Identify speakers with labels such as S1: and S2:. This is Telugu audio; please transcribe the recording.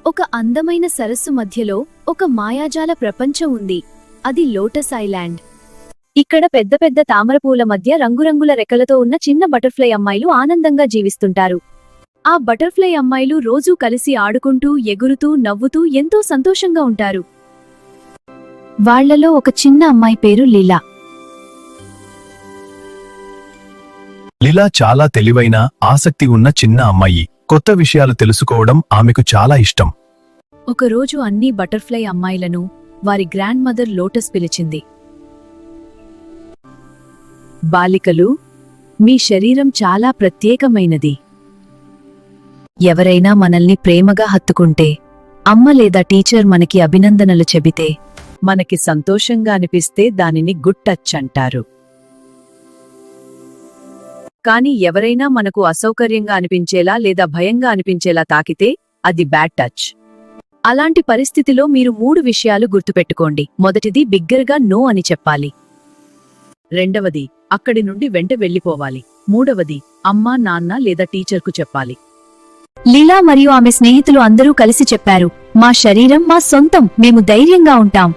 S1: ఒక అందమైన సరస్సు మధ్యలో ఒక మాయాజాల ప్రపంచం ఉంది. అది లోటస్ ఐలాండ్. ఇక్కడ పెద్ద పెద్ద తామరపూల మధ్య రంగురంగుల రెక్కలతో ఉన్న చిన్న బటర్ఫ్లై అమ్మాయిలు ఆనందంగా జీవిస్తుంటారు. ఆ బటర్ఫ్లై అమ్మాయిలు రోజూ కలిసి ఆడుకుంటూ, ఎగురుతూ, నవ్వుతూ ఎంతో సంతోషంగా ఉంటారు. వాళ్లలో ఒక చిన్న అమ్మాయి పేరు లీలా.
S2: లీలా చాలా తెలివైన, ఆసక్తి ఉన్న చిన్న అమ్మాయి. కొత్త విషయాలు తెలుసుకోవడం ఆమెకు చాలా ఇష్టం.
S1: ఒకరోజు అన్ని బటర్ఫ్లై అమ్మాయిలను వారి గ్రాండ్ మదర్ లోటస్ పిలిచింది. బాలికలు, మీ శరీరం చాలా ప్రత్యేకమైనది. ఎవరైనా మనల్ని ప్రేమగా హత్తుకుంటే, అమ్మ లేదా టీచర్ మనకి అభినందనలు చెబితే, మనకి సంతోషంగా అనిపిస్తే దానిని గుడ్ టచ్ అంటారు. కాని ఎవరైనా మనకు అసౌకర్యంగా అనిపించేలా లేదా భయంగా అనిపించేలా తాకితే అది బ్యాడ్ టచ్. అలాంటి పరిస్థితిలో మీరు 3 విషయాలు గుర్తుపెట్టుకోండి. మొదటిది, బిగ్గరగా నో అని చెప్పాలి. రెండవది, అక్కడి నుండి వెంట వెళ్లిపోవాలి. మూడవది, అమ్మా, నాన్న లేదా టీచర్కు చెప్పాలి. లీలా మరియు ఆమె స్నేహితులు అందరూ కలిసి చెప్పారు, మా శరీరం మా సొంతం, మేము ధైర్యంగా ఉంటాం.